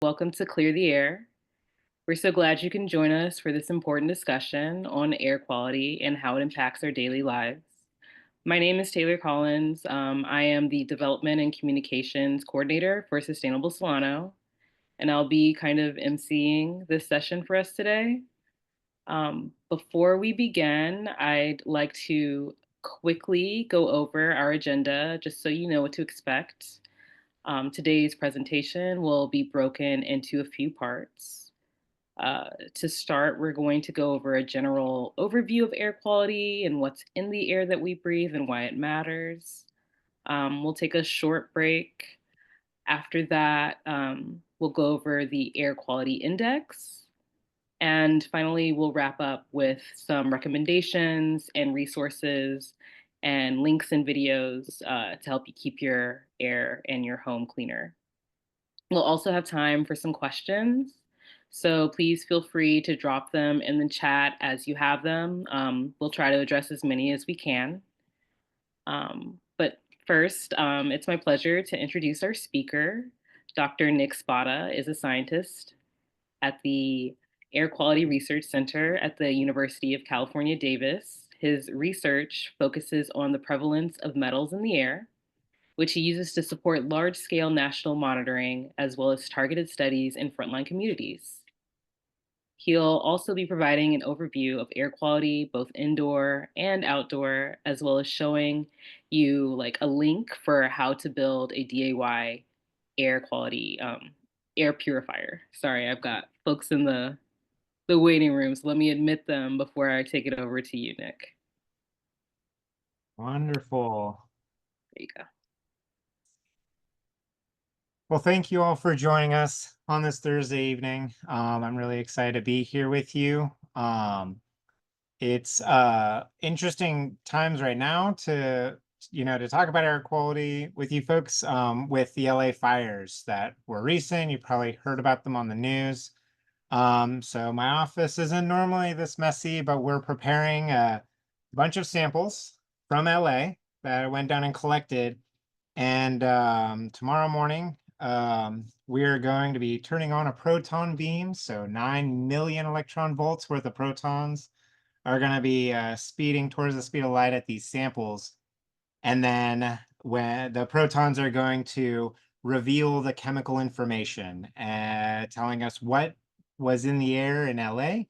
Welcome to Clear the Air. We're so glad you can join us for this important discussion on air quality and how it impacts our daily lives. My name is Taylor Collins. I am the Development and Communications Coordinator for Sustainable Solano, and I'll be kind of emceeing this session for us today. Before we begin, I'd like to quickly go over our agenda just so you know what to expect. Today's presentation will be broken into a few parts. To start, we're going to go over a general overview of air quality and what's in the air that we breathe and why it matters. We'll take a short break. After that, we'll go over the air quality index. And finally, we'll wrap up with some recommendations and resources and links and videos to help you keep your air and your home cleaner. We'll also have time for some questions. So please feel free to drop them in the chat as you have them. We'll try to address as many as we can. But first, it's my pleasure to introduce our speaker. Dr. Nick Spada is a scientist at the Air Quality Research Center at the University of California, Davis. His research focuses on the prevalence of metals in the air, which he uses to support large-scale national monitoring as well as targeted studies in frontline communities. He'll also be providing an overview of air quality, both indoor and outdoor, as well as showing you like a link for how to build a DIY air quality air purifier. Sorry, I've got folks in the waiting room, so let me admit them before I take it over to you, Nick. Wonderful. There you go. Well, thank you all for joining us on this Thursday evening. I'm really excited to be here with you. It's interesting times right now to talk about air quality with you folks, with the LA fires that were recent. You probably heard about them on the news. So my office isn't normally this messy, but we're preparing a bunch of samples from LA that I went down and collected. And tomorrow morning, we are going to be turning on a proton beam. So 9 million electron volts worth of protons are going to be speeding towards the speed of light at these samples. And then when the protons are going to reveal the chemical information, telling us what was in the air in LA,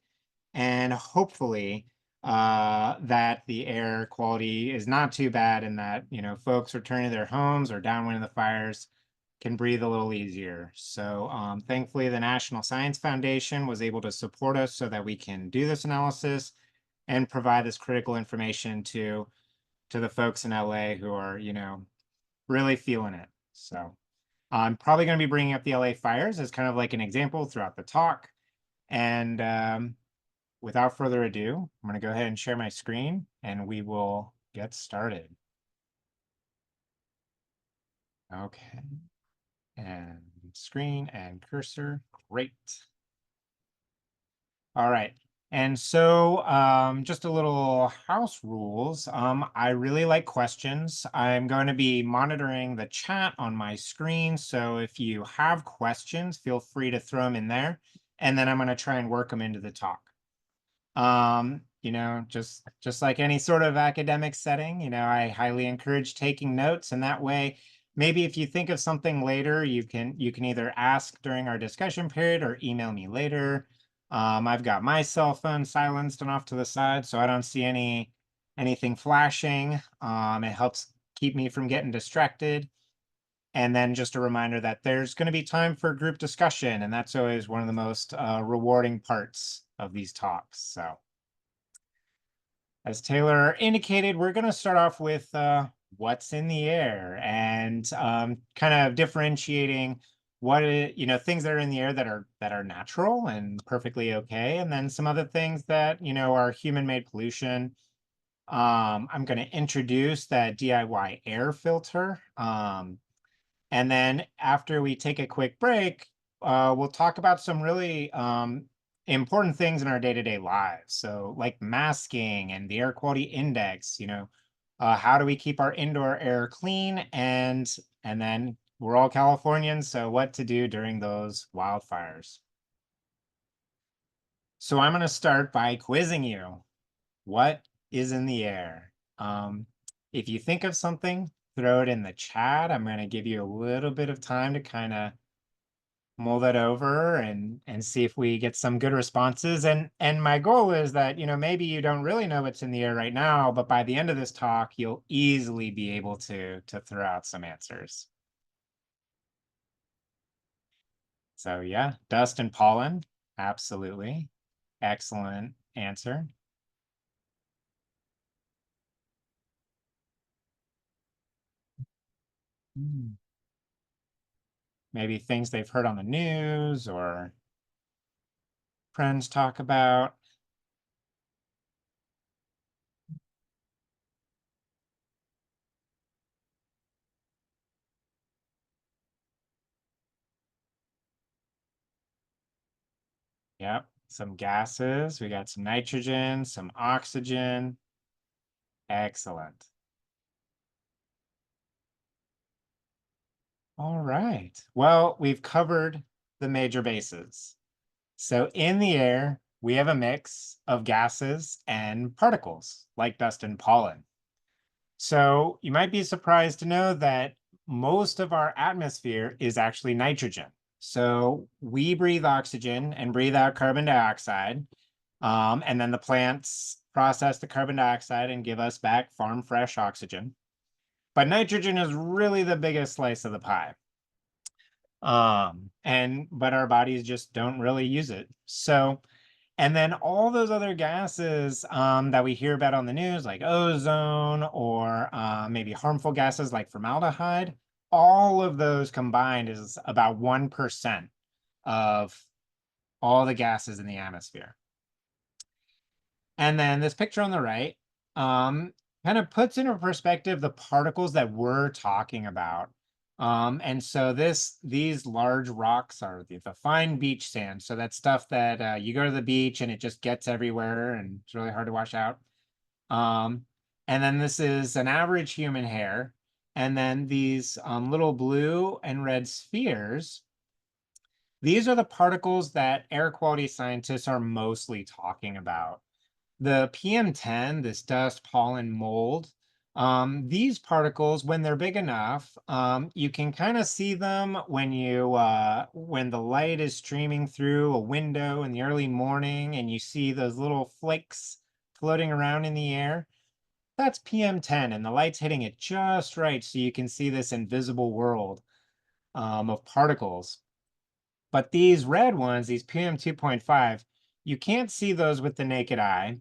and hopefully that the air quality is not too bad, and that folks returning to their homes or downwind of the fires can breathe a little easier. So thankfully, the National Science Foundation was able to support us so that we can do this analysis and provide this critical information to the folks in LA who are really feeling it. So I'm probably going to be bringing up the LA fires as kind of like an example throughout the talk. And without further ado, I'm going to go ahead and share my screen and we will get started. Okay. And screen and cursor. Great. All right. And so just a little house rules. I really like questions. I'm going to be monitoring the chat on my screen. So if you have questions, feel free to throw them in there. And then I'm going to try and work them into the talk. Just like any sort of academic setting, I highly encourage taking notes, and that way, maybe if you think of something later, you can either ask during our discussion period or email me later. I've got my cell phone silenced and off to the side, so I don't see anything flashing. It helps keep me from getting distracted. And then just a reminder that there's going to be time for group discussion, and that's always one of the most rewarding parts of these talks. So as Taylor indicated, we're going to start off with what's in the air, and kind of differentiating things that are in the air that are natural and perfectly okay, and then some other things that are human-made pollution. I'm going to introduce that DIY air filter, and then after we take a quick break, we'll talk about some really important things in our day-to-day lives. So like masking and the air quality index, how do we keep our indoor air clean? And then we're all Californians, so what to do during those wildfires? So I'm going to start by quizzing you. What is in the air? If you think of something, throw it in the chat. I'm going to give you a little bit of time to kind of mull that over and see if we get some good responses. And my goal is that, maybe you don't really know what's in the air right now, but by the end of this talk, you'll easily be able to throw out some answers. So yeah, dust and pollen, absolutely. Excellent answer. Hmm. Maybe things they've heard on the news or friends talk about. Yep, some gases. We got some nitrogen, some oxygen. Excellent. All right. Well, we've covered the major bases. So in the air, we have a mix of gases and particles like dust and pollen. So you might be surprised to know that most of our atmosphere is actually nitrogen. So we breathe oxygen and breathe out carbon dioxide. And then the plants process the carbon dioxide and give us back farm fresh oxygen. But nitrogen is really the biggest slice of the pie. But our bodies just don't really use it. So and then all those other gases that we hear about on the news, like ozone or maybe harmful gases like formaldehyde, all of those combined is about 1% of all the gases in the atmosphere. And then this picture on the right um, kind of puts into perspective the particles that we're talking about. And so these large rocks are the fine beach sand. So that's stuff that you go to the beach and it just gets everywhere and it's really hard to wash out. Um, and then this is an average human hair. And then these little blue and red spheres, these are the particles that air quality scientists are mostly talking about. The PM10, this dust, pollen, mold, these particles, when they're big enough, you can kind of see them when the light is streaming through a window in the early morning, and you see those little flakes floating around in the air. That's PM10, and the light's hitting it just right, so you can see this invisible world of particles. But these red ones, these PM2.5, you can't see those with the naked eye.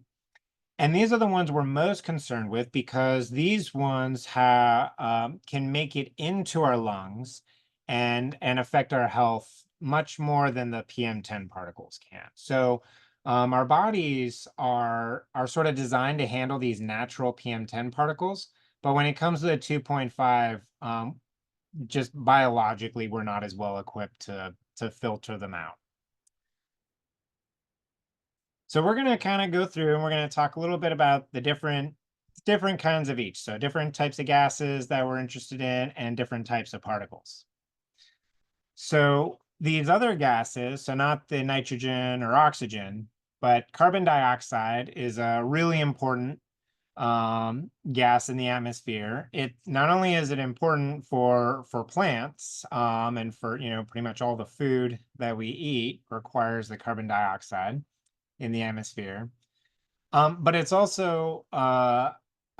And these are the ones we're most concerned with because these ones can make it into our lungs and affect our health much more than the PM10 particles can. So our bodies are sort of designed to handle these natural PM10 particles, but when it comes to the 2.5, just biologically, we're not as well equipped to filter them out. So we're going to kind of go through and we're going to talk a little bit about the different kinds of each. So different types of gases that we're interested in and different types of particles. So these other gases, so not the nitrogen or oxygen, but carbon dioxide is a really important gas in the atmosphere. It not only is it important for plants and for pretty much all the food that we eat requires the carbon dioxide in the atmosphere. But it's also a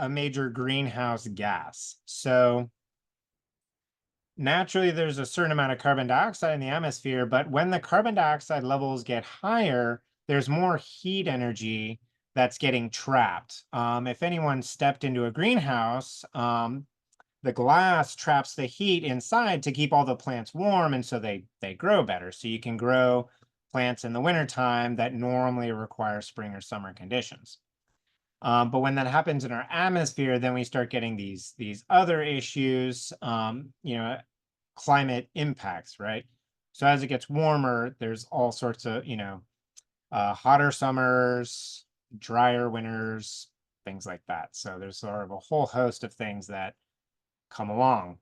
major greenhouse gas. So naturally, there's a certain amount of carbon dioxide in the atmosphere, but when the carbon dioxide levels get higher, there's more heat energy that's getting trapped. If anyone stepped into a greenhouse, the glass traps the heat inside to keep all the plants warm, and so they grow better. So you can grow plants in the wintertime that normally require spring or summer conditions. But when that happens in our atmosphere, then we start getting these other issues, climate impacts, right? So as it gets warmer, there's all sorts of, hotter summers, drier winters, things like that. So there's sort of a whole host of things that come along.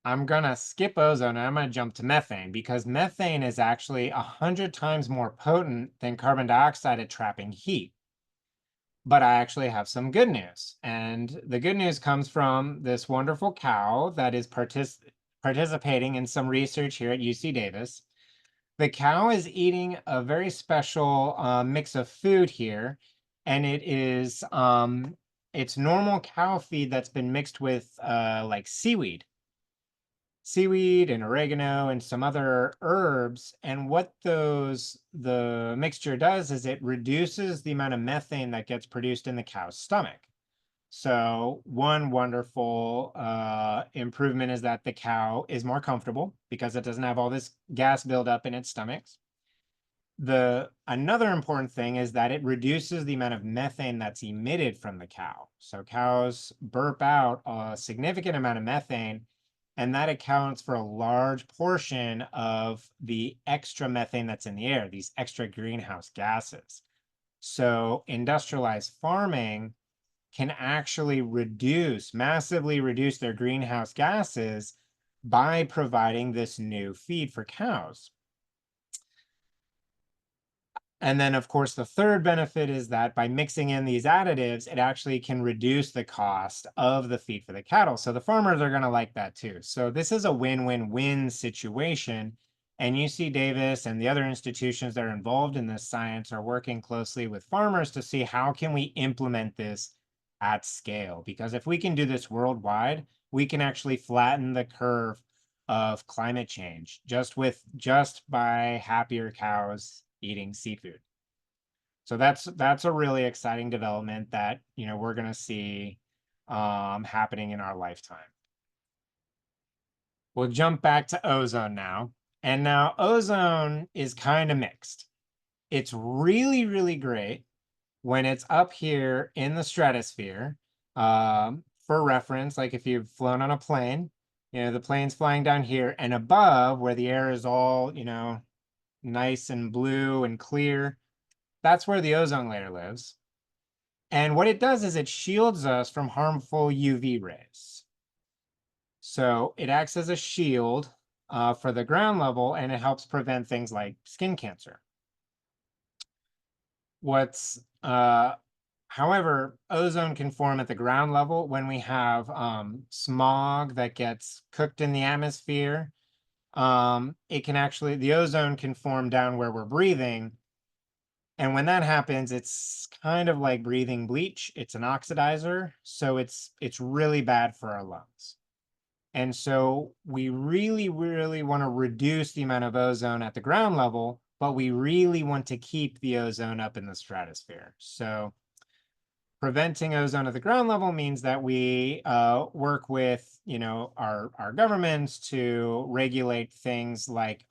I'm gonna skip ozone and I'm gonna jump to methane because methane is actually 100 times more potent than carbon dioxide at trapping heat. But I actually have some good news. And the good news comes from this wonderful cow that is participating in some research here at UC Davis. The cow is eating a very special mix of food here, and it's normal cow feed that's been mixed with like seaweed and oregano and some other herbs. And what the mixture does is it reduces the amount of methane that gets produced in the cow's stomach. So one wonderful improvement is that the cow is more comfortable because it doesn't have all this gas buildup in its stomach. The another important thing is that it reduces the amount of methane that's emitted from the cow. So cows burp out a significant amount of methane, and that accounts for a large portion of the extra methane that's in the air, these extra greenhouse gases. So industrialized farming can actually massively reduce their greenhouse gases by providing this new feed for cows. And then, of course, the third benefit is that by mixing in these additives, it actually can reduce the cost of the feed for the cattle. So the farmers are going to like that too. So this is a win-win-win situation. And UC Davis and the other institutions that are involved in this science are working closely with farmers to see how can we implement this at scale. Because if we can do this worldwide, we can actually flatten the curve of climate change just by happier cows eating seafood. So that's a really exciting development that we're going to see happening in our lifetime. We'll jump back to ozone now. And now ozone is kind of mixed. It's really, really great when it's up here in the stratosphere. For reference, like if you've flown on a plane, the plane's flying down here and above where the air is all, nice and blue and clear, that's where the ozone layer lives. And what it does is it shields us from harmful UV rays. So it acts as a shield for the ground level, and it helps prevent things like skin cancer. What's However, ozone can form at the ground level when we have smog that gets cooked in the atmosphere. The ozone can form down where we're breathing. And when that happens, it's kind of like breathing bleach. It's an oxidizer, so it's really bad for our lungs. And so we really, really want to reduce the amount of ozone at the ground level, but we really want to keep the ozone up in the stratosphere. So preventing ozone at the ground level means that we work with our governments to regulate things like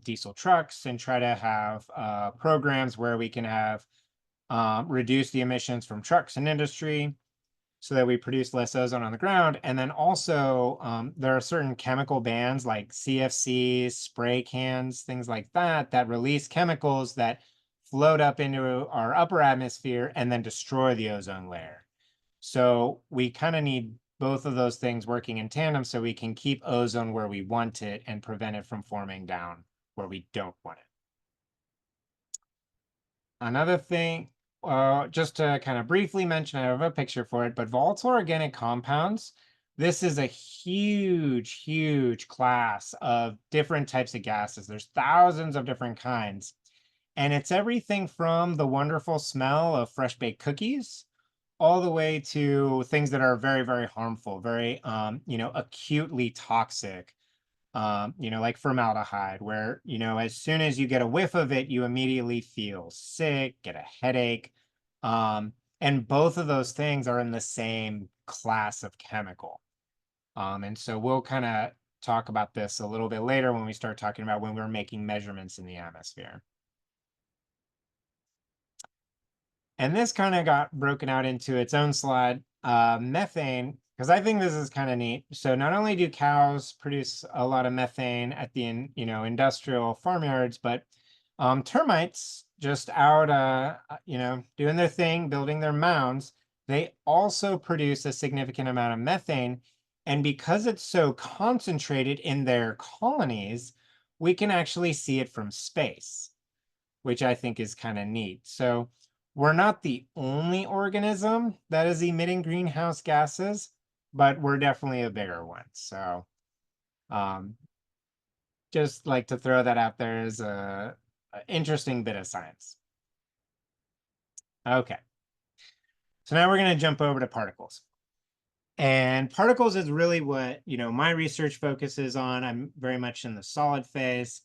diesel trucks and try to have programs where we can have reduce the emissions from trucks and industry so that we produce less ozone on the ground. And then also there are certain chemical bans like CFCs, spray cans, things like that release chemicals that float up into our upper atmosphere and then destroy the ozone layer. So we kind of need both of those things working in tandem so we can keep ozone where we want it and prevent it from forming down where we don't want it. Another thing, just to kind of briefly mention, I have a picture for it, but volatile organic compounds, this is a huge, huge class of different types of gases. There's thousands of different kinds. And it's everything from the wonderful smell of fresh baked cookies all the way to things that are very, very harmful, very, acutely toxic, like formaldehyde, where, as soon as you get a whiff of it, you immediately feel sick, get a headache. And both of those things are in the same class of chemical. And so we'll kind of talk about this a little bit later when we start talking about when we're making measurements in the atmosphere. And this kind of got broken out into its own slide. Methane, because I think this is kind of neat. So not only do cows produce a lot of methane at the industrial farmyards, but termites just out doing their thing, building their mounds, they also produce a significant amount of methane. And because it's so concentrated in their colonies, we can actually see it from space, which I think is kind of neat. So we're not the only organism that is emitting greenhouse gases, but we're definitely a bigger one. So um, just like to throw that out there as a interesting bit of science. Okay, so now we're going to jump over to particles. And particles is really what, my research focuses on. I'm very much in the solid phase.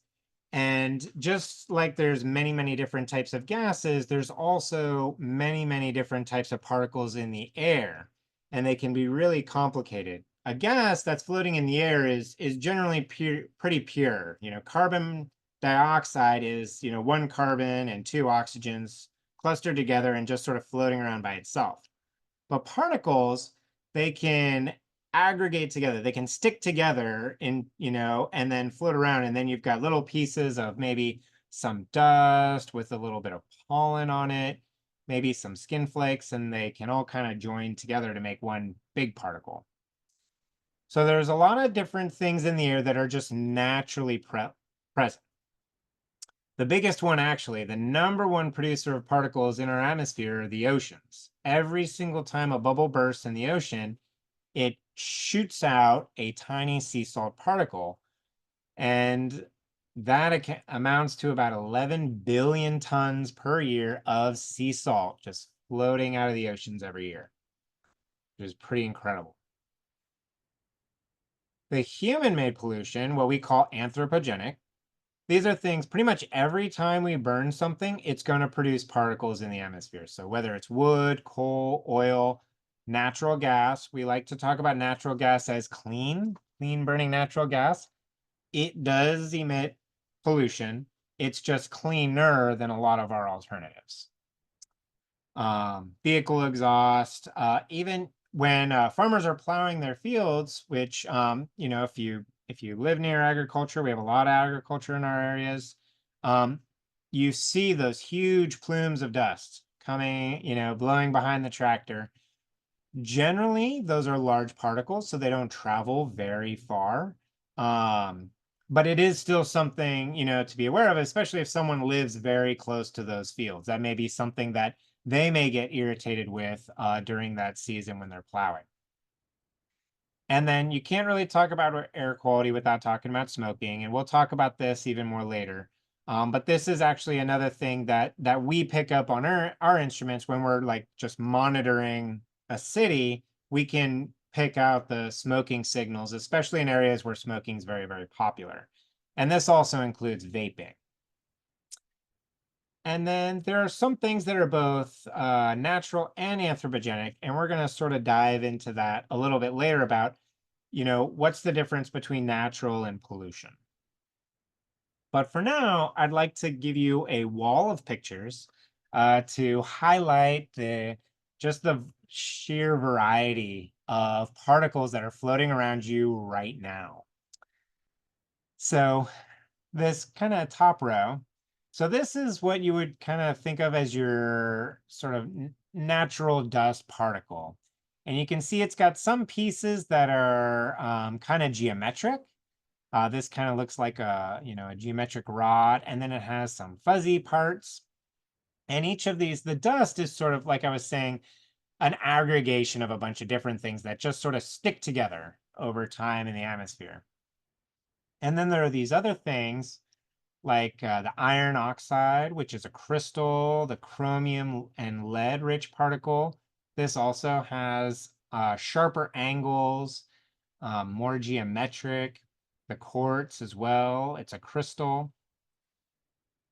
And just like there's many, many different types of gases, there's also many, many different types of particles in the air. And they can be really complicated. A gas that's floating in the air is generally pure, pretty pure. Carbon dioxide is, one carbon and two oxygens clustered together and just sort of floating around by itself. But particles, they can aggregate together. They can stick together and then float around. And then you've got little pieces of maybe some dust with a little bit of pollen on it, maybe some skin flakes, and they can all kind of join together to make one big particle. So there's a lot of different things in the air that are just naturally present. The biggest one, actually, the number one producer of particles in our atmosphere are the oceans. Every single time a bubble bursts in the ocean, it shoots out a tiny sea salt particle. And that amounts to about 11 billion tons per year of sea salt just floating out of the oceans every year, which is pretty incredible. The human made pollution, what we call anthropogenic, these are things pretty much every time we burn something, it's going to produce particles in the atmosphere. So whether it's wood, coal, oil, natural gas, we like to talk about natural gas as clean burning natural gas. It does emit pollution. It's just cleaner than a lot of our alternatives. Vehicle exhaust, even when farmers are plowing their fields, which if you live near agriculture, we have a lot of agriculture in our areas. Um, you see those huge plumes of dust coming, blowing behind the tractor. Generally, those are large particles, so they don't travel very far. Um, but it is still something, to be aware of, especially if someone lives very close to those fields. That may be something that they may get irritated with during that season when they're plowing. And then you can't really talk about air quality without talking about smoking, and we'll talk about this even more later. But this is actually another thing that we pick up on our instruments when we're like just monitoring a city. We can pick out the smoking signals, especially in areas where smoking is very, very popular. And this also includes vaping. And then there are some things that are both natural and anthropogenic, and we're going to sort of dive into that a little bit later about, what's the difference between natural and pollution. But for now, I'd like to give you a wall of pictures to highlight the sheer variety of particles that are floating around you right now. So this kind of top row. So this is what you would kind of think of as your sort of natural dust particle. And you can see it's got some pieces that are kind of geometric. This kind of looks like a geometric rod, and then it has some fuzzy parts. And each of these, the dust is sort of like I was saying, an aggregation of a bunch of different things that just sort of stick together over time in the atmosphere. And then there are these other things like the iron oxide, which is a crystal, the chromium and lead rich particle. This also has sharper angles, more geometric. The quartz as well, it's a crystal.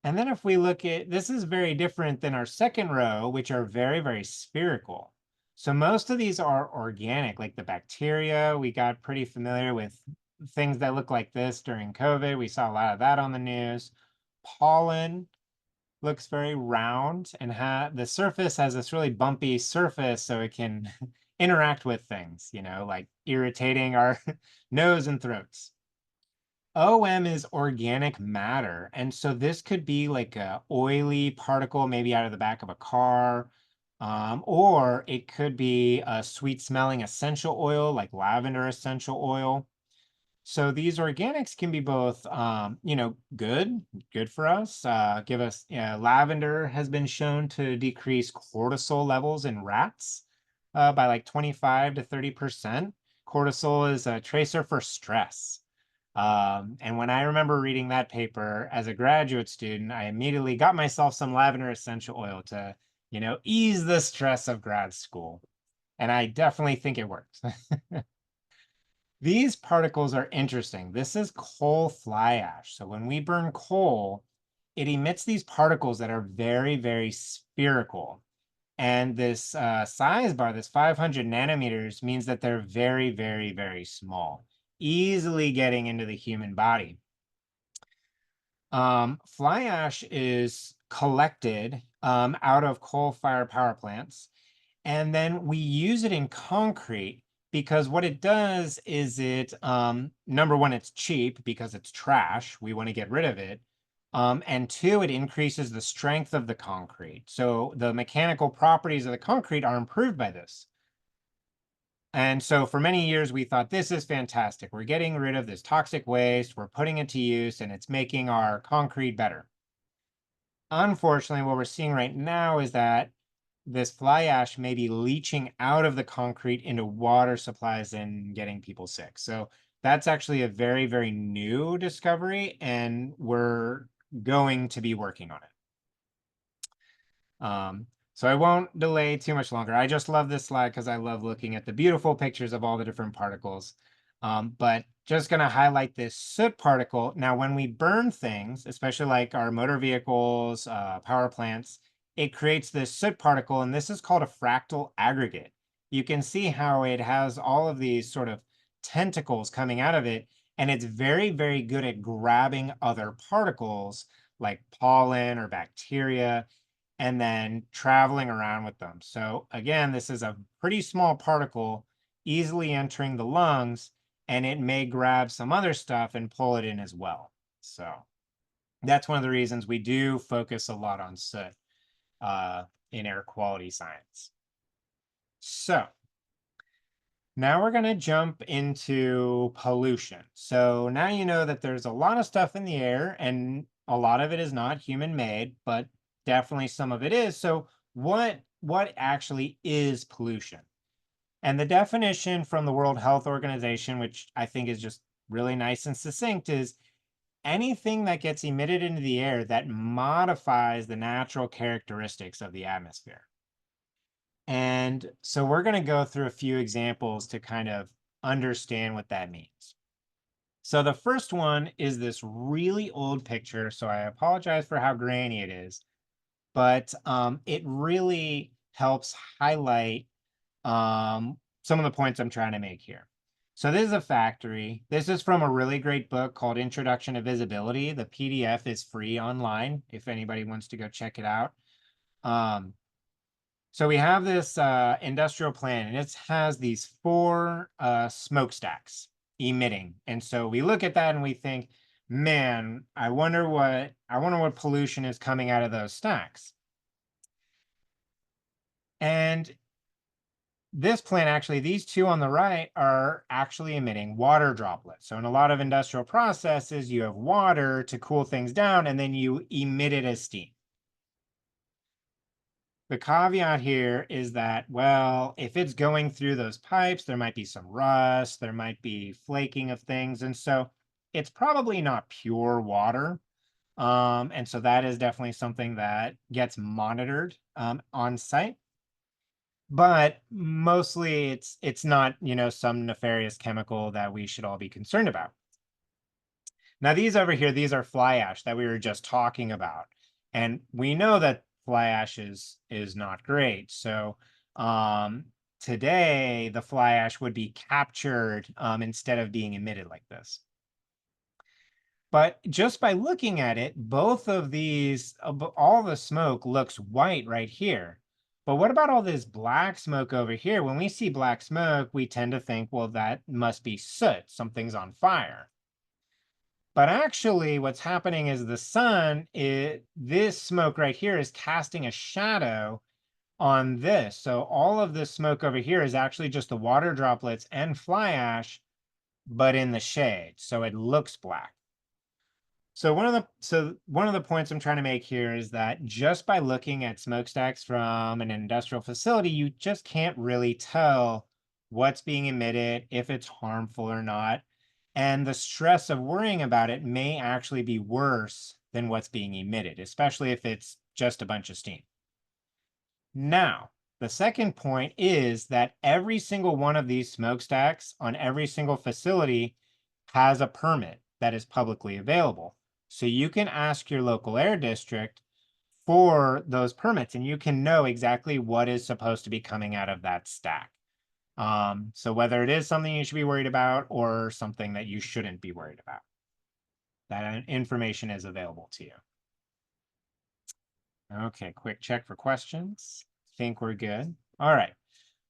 And then if we look at this is very different than our second row, which are very, very spherical. So most of these are organic, like the bacteria. We got pretty familiar with things that look like this during COVID. We saw a lot of that on the news. Pollen looks very round and the surface has this really bumpy surface so it can interact with things, like irritating our nose and throats. OM is organic matter. And so this could be like a oily particle, maybe out of the back of a car, Or it could be a sweet smelling essential oil like lavender essential oil. So these organics can be both, good for us. Give us lavender has been shown to decrease cortisol levels in rats by like 25 to 30%. Cortisol is a tracer for stress. And when I remember reading that paper as a graduate student, I immediately got myself some lavender essential oil to, ease the stress of grad school. And I definitely think it works. These particles are interesting. This is coal fly ash. So when we burn coal, it emits these particles that are very, very spherical. And this size bar, this 500 nanometers, means that they're very, very, very small, easily getting into the human body. Fly ash is collected out of coal-fired power plants, and then we use it in concrete because what it does is number one, it's cheap because it's trash. We want to get rid of it. And two, it increases the strength of the concrete. So the mechanical properties of the concrete are improved by this. And so for many years, we thought this is fantastic. We're getting rid of this toxic waste, we're putting it to use, and it's making our concrete better. Unfortunately, what we're seeing right now is that this fly ash may be leaching out of the concrete into water supplies and getting people sick. So that's actually a very, very new discovery, and we're going to be working on it. Um, so I won't delay too much longer. I just love this slide because I love looking at the beautiful pictures of all the different particles. But just going to highlight this soot particle. Now, when we burn things, especially like our motor vehicles, power plants, it creates this soot particle, and this is called a fractal aggregate. You can see how it has all of these sort of tentacles coming out of it, and it's very, very good at grabbing other particles like pollen or bacteria and then traveling around with them. So again, this is a pretty small particle easily entering the lungs, and it may grab some other stuff and pull it in as well. So that's one of the reasons we do focus a lot on soot uh, in air quality science. So now we're going to jump into pollution. So now you know that there's a lot of stuff in the air, and a lot of it is not human made, but definitely some of it is. So what actually is pollution? And the definition from the World Health Organization, which I think is just really nice and succinct, is anything that gets emitted into the air that modifies the natural characteristics of the atmosphere. And so we're going to go through a few examples to kind of understand what that means. So the first one is this really old picture. So I apologize for how grainy it is, but it really helps highlight some of the points I'm trying to make here. So this is a factory. This is from a really great book called Introduction to Visibility. The PDF is free online if anybody wants to go check it out. Um, so we have this industrial plant, and it has these four smokestacks emitting. And so we look at that and we think, man, I wonder what pollution is coming out of those stacks. And this plant, actually, these two on the right are actually emitting water droplets. So in a lot of industrial processes, you have water to cool things down, and then you emit it as steam. The caveat here is that, well, if it's going through those pipes, there might be some rust, there might be flaking of things. And so it's probably not pure water. And so that is definitely something that gets monitored on site. But mostly it's not, some nefarious chemical that we should all be concerned about. Now, these over here, these are fly ash that we were just talking about. And we know that fly ash is not great. So today, the fly ash would be captured instead of being emitted like this. But just by looking at it, both of these, all the smoke looks white right here. But what about all this black smoke over here? When we see black smoke, we tend to think, well, that must be soot. Something's on fire. But actually, what's happening is this smoke right here is casting a shadow on this. So all of this smoke over here is actually just the water droplets and fly ash, but in the shade. So it looks black. So one of the points I'm trying to make here is that just by looking at smokestacks from an industrial facility, you just can't really tell what's being emitted, if it's harmful or not. And the stress of worrying about it may actually be worse than what's being emitted, especially if it's just a bunch of steam. Now, the second point is that every single one of these smokestacks on every single facility has a permit that is publicly available. So you can ask your local air district for those permits and you can know exactly what is supposed to be coming out of that stack. So whether it is something you should be worried about or something that you shouldn't be worried about, that information is available to you. Okay, quick check for questions. Think we're good. All right.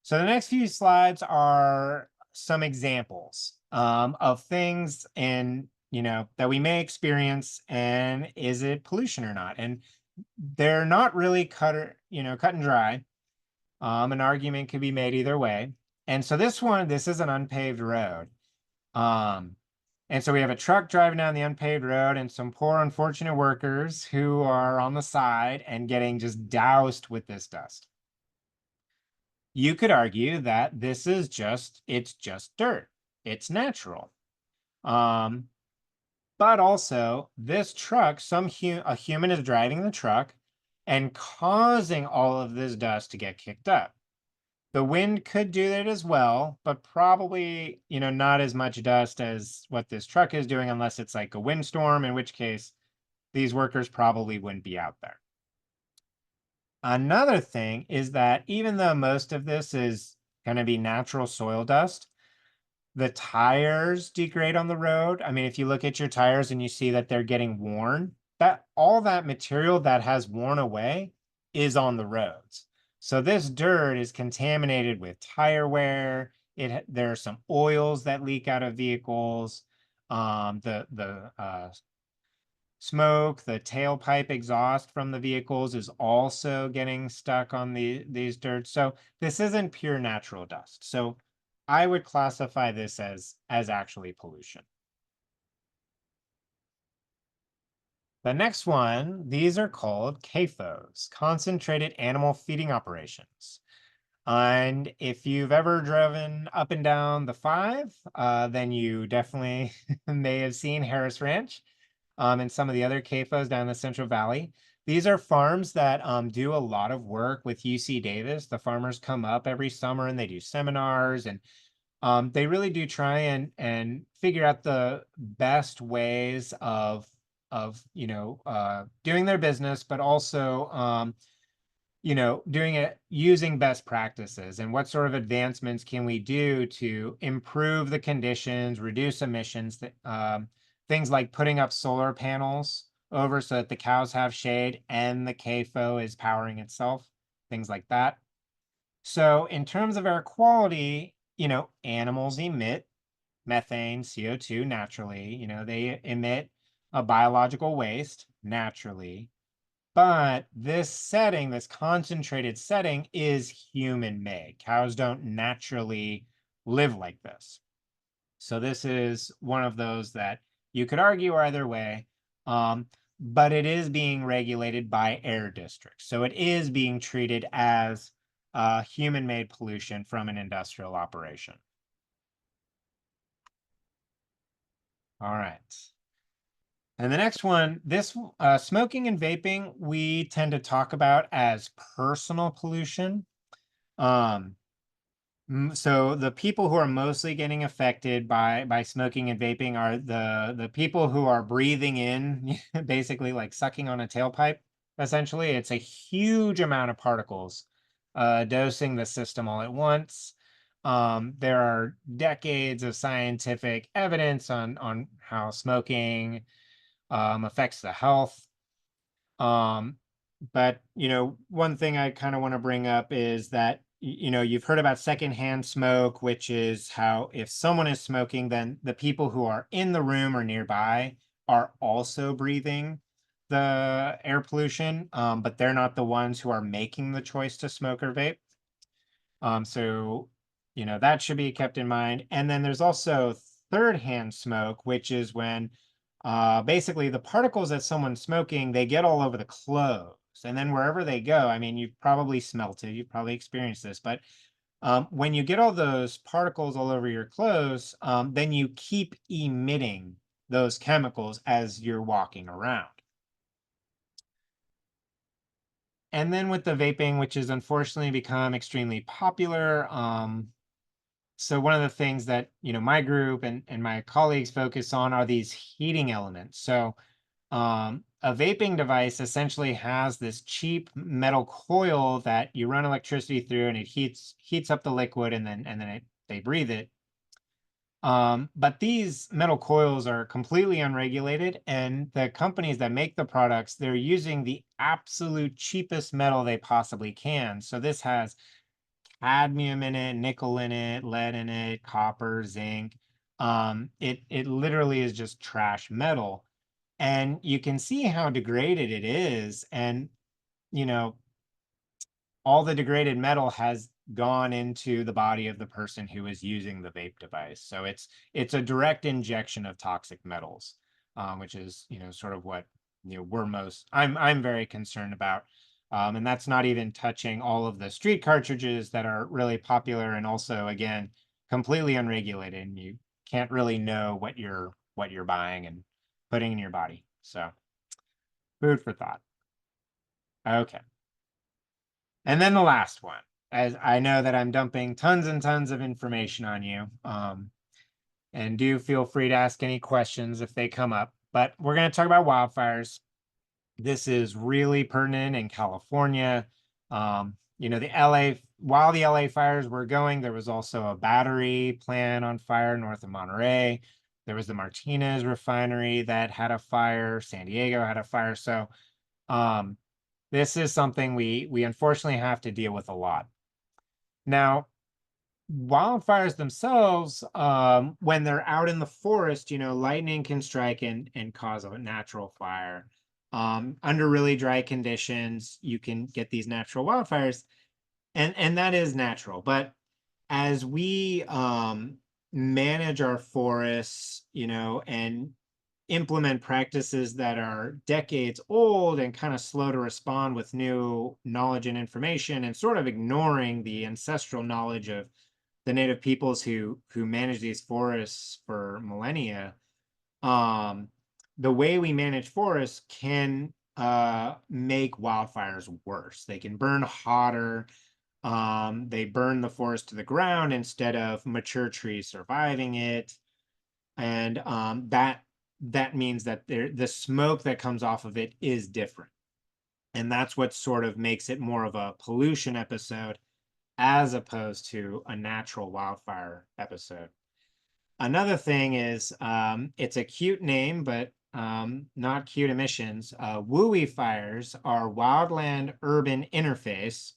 So the next few slides are some examples of things and that we may experience, and is it pollution or not? And they're not really cut and dry. An argument could be made either way. And so this is an unpaved road. Um, and so we have a truck driving down the unpaved road and some poor unfortunate workers who are on the side and getting just doused with this dust. You could argue that it's just dirt. It's natural. Um, but also this truck, a human is driving the truck and causing all of this dust to get kicked up. The wind could do that as well, but probably, not as much dust as what this truck is doing unless it's like a windstorm, in which case these workers probably wouldn't be out there. Another thing is that even though most of this is going to be natural soil dust, the tires degrade on the road. I mean, if you look at your tires and you see that they're getting worn, that all that material that has worn away is on the roads. So this dirt is contaminated with tire wear. There are some oils that leak out of vehicles. The smoke, the tailpipe exhaust from the vehicles is also getting stuck on these dirt. So this isn't pure natural dust. So I would classify this as actually pollution. The next one, these are called CAFOs, concentrated animal feeding operations. And if you've ever driven up and down the 5, then you definitely may have seen Harris Ranch and some of the other CAFOs down the Central Valley. These are farms that do a lot of work with UC Davis. The farmers come up every summer and they do seminars, and they really do try and figure out the best ways of doing their business, but also doing it using best practices, and what sort of advancements can we do to improve the conditions, reduce emissions, things like putting up solar panels over so that the cows have shade and the CAFO is powering itself, things like that. So in terms of air quality, animals emit methane, CO2 naturally, they emit a biological waste naturally. But this concentrated setting is human made. Cows don't naturally live like this. So this is one of those that you could argue either way. But it is being regulated by air districts. So it is being treated as human made pollution from an industrial operation. All right. And the next one, this smoking and vaping, we tend to talk about as personal pollution. Um, so the people who are mostly getting affected by smoking and vaping are the people who are breathing in, basically like sucking on a tailpipe. Essentially, it's a huge amount of particles dosing the system all at once. There are decades of scientific evidence on how smoking affects the health. Um, but one thing I kind of want to bring up is that you've heard about secondhand smoke, which is how if someone is smoking, then the people who are in the room or nearby are also breathing the air pollution, but they're not the ones who are making the choice to smoke or vape. So, that should be kept in mind. And then there's also third hand smoke, which is when basically the particles that someone's smoking, they get all over the clothes. And then wherever they go, I mean, you've probably smelt it, you've probably experienced this, but when you get all those particles all over your clothes, then you keep emitting those chemicals as you're walking around. And then with the vaping, which has unfortunately become extremely popular, so one of the things that my group and my colleagues focus on are these heating elements. So a vaping device essentially has this cheap metal coil that you run electricity through, and it heats up the liquid, and then they breathe it. But these metal coils are completely unregulated, and the companies that make the products, they're using the absolute cheapest metal they possibly can. So this has cadmium in it, nickel in it, lead in it, copper, zinc. It literally is just trash metal, and you can see how degraded it is. And you know, all the degraded metal has gone into the body of the person who is using the vape device. So it's a direct injection of toxic metals, which is sort of what we're most I'm very concerned about. And that's not even touching all of the street cartridges that are really popular and also again completely unregulated, and you can't really know what you're buying and putting in your body. So food for thought. Okay. And then the last one, as I know that I'm dumping tons and tons of information on you, and do feel free to ask any questions if they come up. But we're going to talk about wildfires. This is really pertinent in California. The while the LA fires were going, there was also a battery plant on fire north of Monterey. There was the Martinez refinery that had a fire. San Diego had a fire. So, um, this is something we unfortunately have to deal with a lot. Now, wildfires themselves, when they're out in the forest, lightning can strike and cause a natural fire. Under really dry conditions, you can get these natural wildfires, and that is natural. But as we manage our forests, and implement practices that are decades old and kind of slow to respond with new knowledge and information, and sort of ignoring the ancestral knowledge of the native peoples who manage these forests for millennia. um the way we manage forests can make wildfires worse. They can burn hotter. They burn the forest to the ground instead of mature trees surviving it. And that means that the smoke that comes off of it is different, and that's what sort of makes it more of a pollution episode as opposed to a natural wildfire episode. Another thing is, it's a cute name, but not cute emissions. WUI fires are wildland urban interface,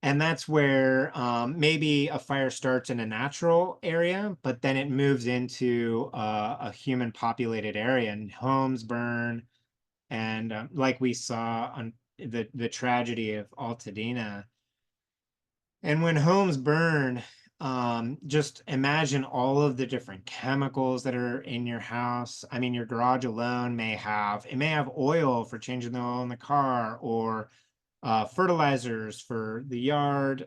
and that's where maybe a fire starts in a natural area, but then it moves into a human populated area, and homes burn. And like we saw on the tragedy of Altadena. And when homes burn, just imagine all of the different chemicals that are in your house. I mean, your garage alone may have oil for changing the oil in the car, or fertilizers for the yard.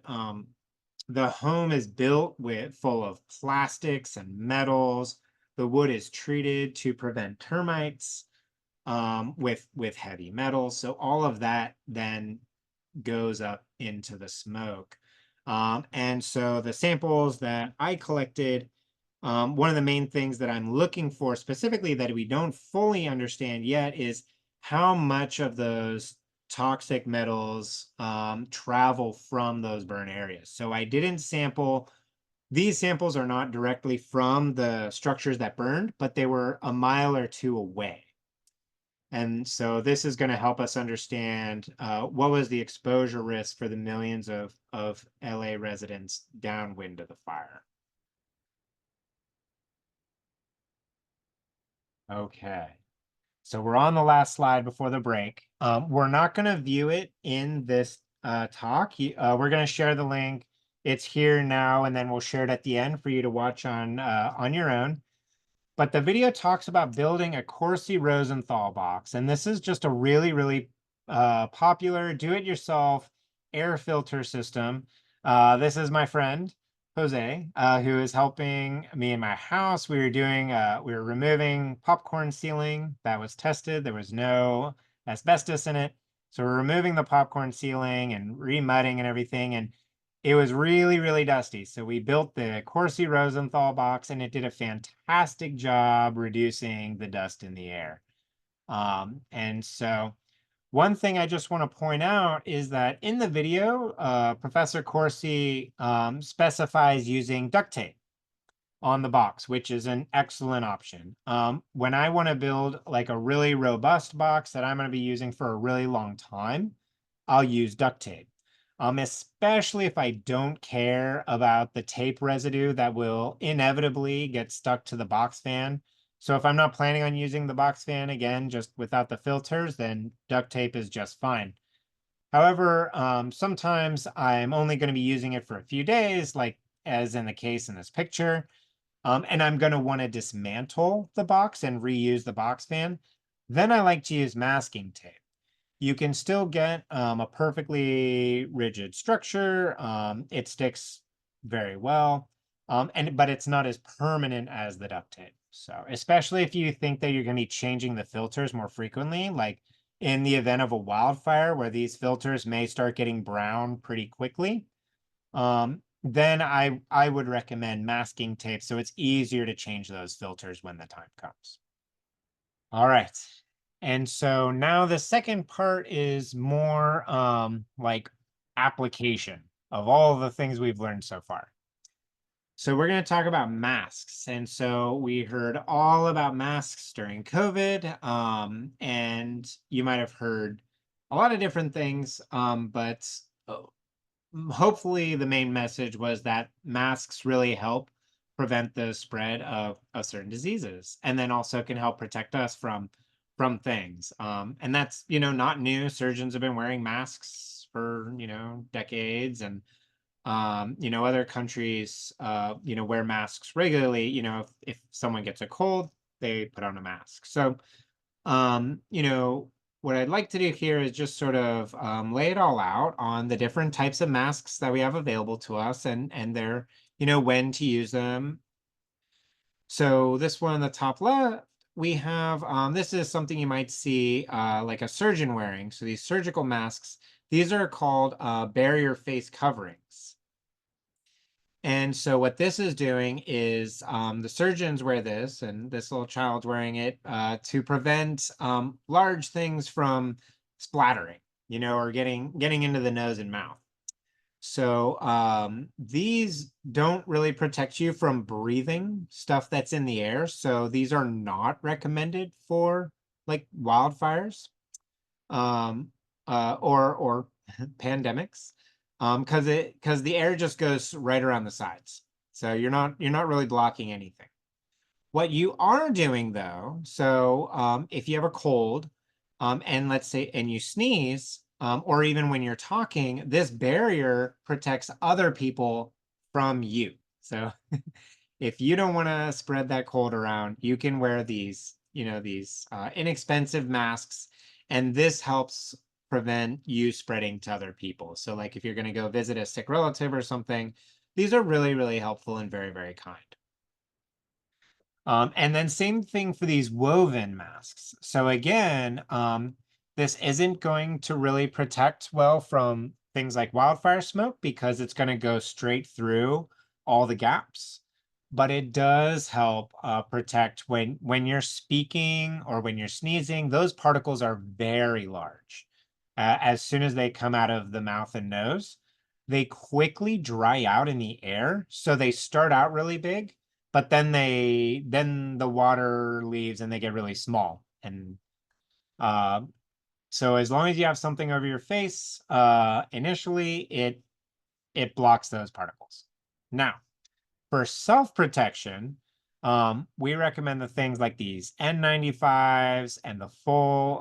The home is built with full of plastics and metals. The wood is treated to prevent termites, with heavy metals. So all of that then goes up into the smoke. And so the samples that I collected, one of the main things that I'm looking for specifically that we don't fully understand yet is how much of those toxic metals travel from those burn areas. So I didn't sample, these samples are not directly from the structures that burned, but they were a mile or two away. And so this is going to help us understand what was the exposure risk for the millions of LA residents downwind of the fire. Okay. So we're on the last slide before the break. We're not going to view it in this talk. We're going to share the link. It's here now, and then we'll share it at the end for you to watch on your own. But the video talks about building a Corsi Rosenthal box. And this is just a really, really popular do-it-yourself air filter system. This is my friend, Jose, who is helping me in my house. We were removing popcorn ceiling that was tested. There was no asbestos in it. So we're removing the popcorn ceiling and remudding and everything. And it was really, really dusty. So we built the Corsi Rosenthal box and it did a fantastic job reducing the dust in the air. And so one thing I just want to point out is that in the video, Professor Corsi specifies using duct tape on the box, which is an excellent option. When I want to build like a really robust box that I'm going to be using for a really long time, I'll use duct tape. Especially if I don't care about the tape residue that will inevitably get stuck to the box fan. So if I'm not planning on using the box fan again, just without the filters, then duct tape is just fine. However, sometimes I'm only going to be using it for a few days, like as in the case in this picture. And I'm going to want to dismantle the box and reuse the box fan. Then I like to use masking tape. You can still get a perfectly rigid structure. It sticks very well, but it's not as permanent as the duct tape. So especially if you think that you're going to be changing the filters more frequently, like in the event of a wildfire where these filters may start getting brown pretty quickly, then I would recommend masking tape so it's easier to change those filters when the time comes. All right. And so now the second part is more like application of all the things we've learned so far. So we're going to talk about masks. And so we heard all about masks during COVID. And you might have heard a lot of different things, but hopefully the main message was that masks really help prevent the spread of certain diseases and then also can help protect us from things, and that's not new. Surgeons have been wearing masks for decades, and other countries wear masks regularly. If someone gets a cold, they put on a mask. So what I'd like to do here is just sort of lay it all out on the different types of masks that we have available to us and their, when to use them. So this one on the top left, we have, this is something you might see like a surgeon wearing. So these surgical masks, these are called barrier face coverings. And so what this is doing is the surgeons wear this, and this little child's wearing it to prevent large things from splattering, or getting into the nose and mouth. So these don't really protect you from breathing stuff that's in the air. So these are not recommended for like wildfires or pandemics, because the air just goes right around the sides. So you're not really blocking anything. What you are doing though, so if you have a cold, and let's say and you sneeze, or even when you're talking, this barrier protects other people from you. So if you don't want to spread that cold around, you can wear these inexpensive masks, and this helps prevent you spreading to other people. So like if you're going to go visit a sick relative or something, these are really, really helpful and very, very kind. And then same thing for these woven masks. So again, this isn't going to really protect well from things like wildfire smoke because it's going to go straight through all the gaps. But it does help protect when you're speaking or when you're sneezing. Those particles are very large. As soon as they come out of the mouth and nose, they quickly dry out in the air. So they start out really big, but then the water leaves and they get really small. And uh, so as long as you have something over your face, initially it blocks those particles. Now, for self-protection, We recommend the things like these N95s and the full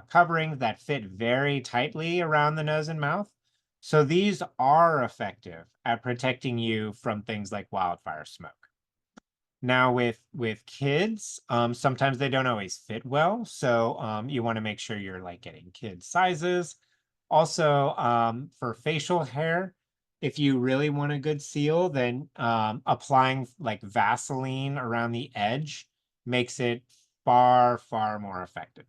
coverings that fit very tightly around the nose and mouth. So these are effective at protecting you from things like wildfire smoke. Now with kids, sometimes they don't always fit well, so you want to make sure you're like getting kid sizes. Also, for facial hair, if you really want a good seal, then applying like Vaseline around the edge makes it far more effective.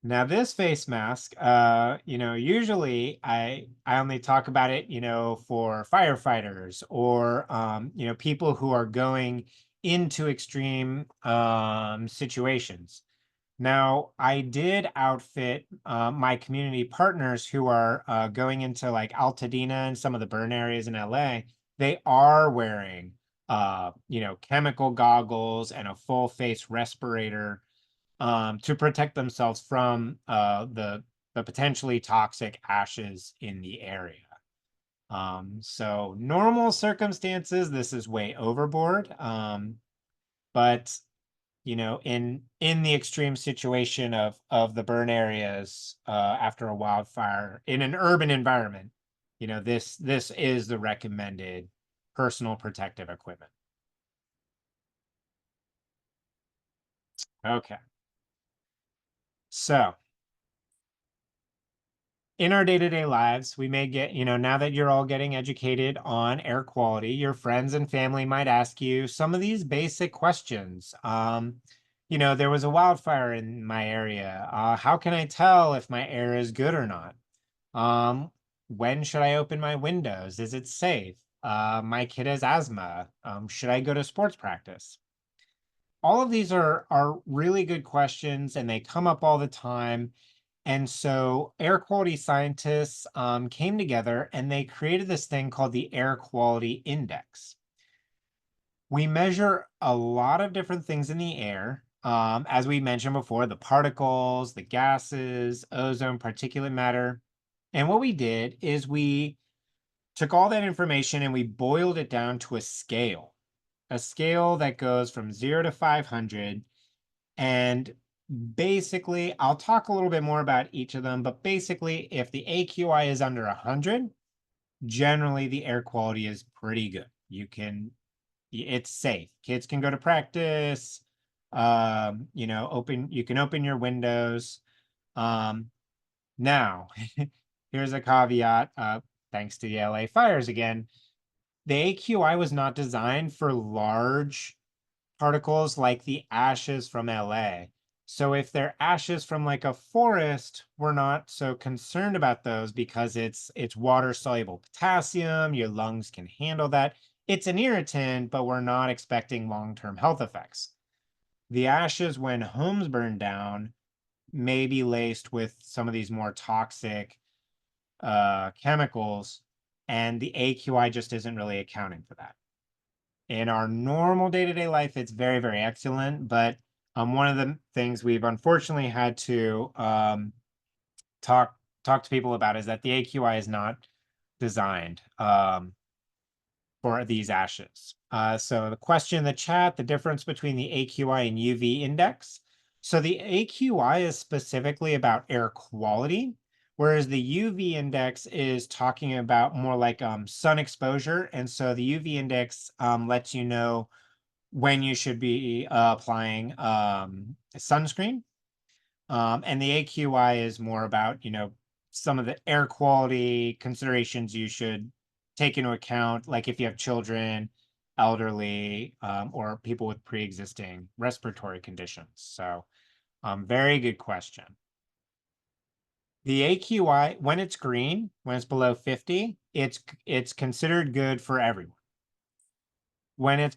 Now this face mask, usually I only talk about it, for firefighters or people who are going into extreme situations. Now, I did outfit my community partners who are going into like Altadena and some of the burn areas in LA. They are wearing chemical goggles and a full face respirator to protect themselves from the potentially toxic ashes in the area. So normal circumstances, this is way overboard. But in the extreme situation of the burn areas after a wildfire in an urban environment, this is the recommended personal protective equipment. Okay, so in our day-to-day lives, we may get, now that you're all getting educated on air quality, your friends and family might ask you some of these basic questions. There was a wildfire in my area. How can I tell if my air is good or not? Um, when should I open my windows? Is it safe? My kid has asthma. Should I go to sports practice? All of these are really good questions, and they come up all the time. And so air quality scientists came together and they created this thing called the Air Quality Index. We measure a lot of different things in the air. As we mentioned before, the particles, the gases, ozone, particulate matter. And what we did is we took all that information and we boiled it down to a scale that goes from 0 to 500. And basically, I'll talk a little bit more about each of them, but basically, if the AQI is under 100, generally the air quality is pretty good. It's safe. Kids can go to practice. You can open your windows. Um, Now, here's a caveat. Thanks to the LA fires again, the AQI was not designed for large particles like the ashes from LA. So if they're ashes from like a forest, we're not so concerned about those because it's water soluble potassium, your lungs can handle that. It's an irritant, but we're not expecting long-term health effects. The ashes when homes burn down may be laced with some of these more toxic chemicals, and the AQI just isn't really accounting for that. In our normal day-to-day life, it's very excellent, but one of the things we've unfortunately had to talk talk to people about is that the AQI is not designed for these ashes. So the question in the chat, the difference between the AQI and UV index. So the AQI is specifically about air quality, whereas the UV index is talking about more like sun exposure. And so the UV index lets you know when you should be applying sunscreen. And the AQI is more about, some of the air quality considerations you should take into account, like if you have children, elderly, or people with pre-existing respiratory conditions. So, very good question. The AQI, when it's green, when it's below 50, it's considered good for everyone. When it's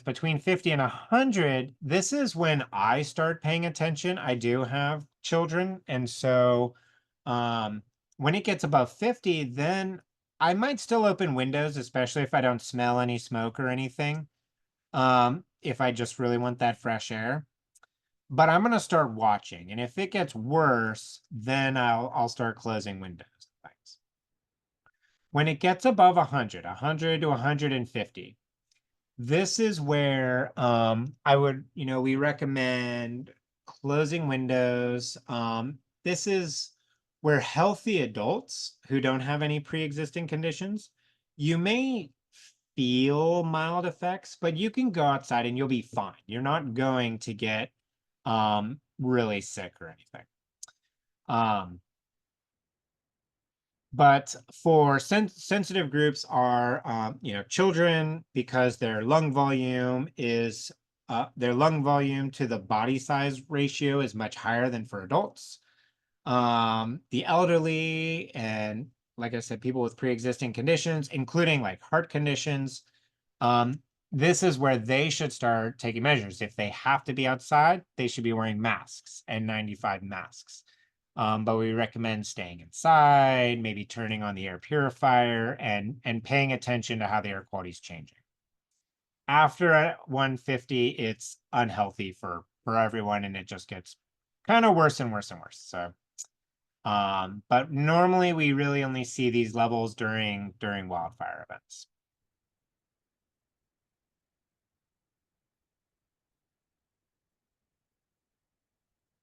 between 50 and 100, this is when I start paying attention. I do have children, and so um when it gets above 50, then I might still open windows, especially if I don't smell any smoke or anything. If I just really want that fresh air. But I'm going to start watching, and if it gets worse, then I'll start closing windows and things. When it gets above 100, 100 to 150, This is where I would, we recommend closing windows. This is where healthy adults who don't have any pre-existing conditions, you may feel mild effects, but you can go outside and you'll be fine. You're not going to get really sick or anything. Um, but for sensitive groups are children, because their lung volume to the body size ratio is much higher than for adults. The elderly, and like I said, people with pre-existing conditions, including like heart conditions. um, this is where they should start taking measures. If they have to be outside, they should be wearing masks, and 95 masks. But we recommend staying inside, maybe turning on the air purifier, and paying attention to how the air quality is changing. After 150, it's unhealthy for everyone, and it just gets kind of worse and worse and worse. So, but normally we really only see these levels during wildfire events.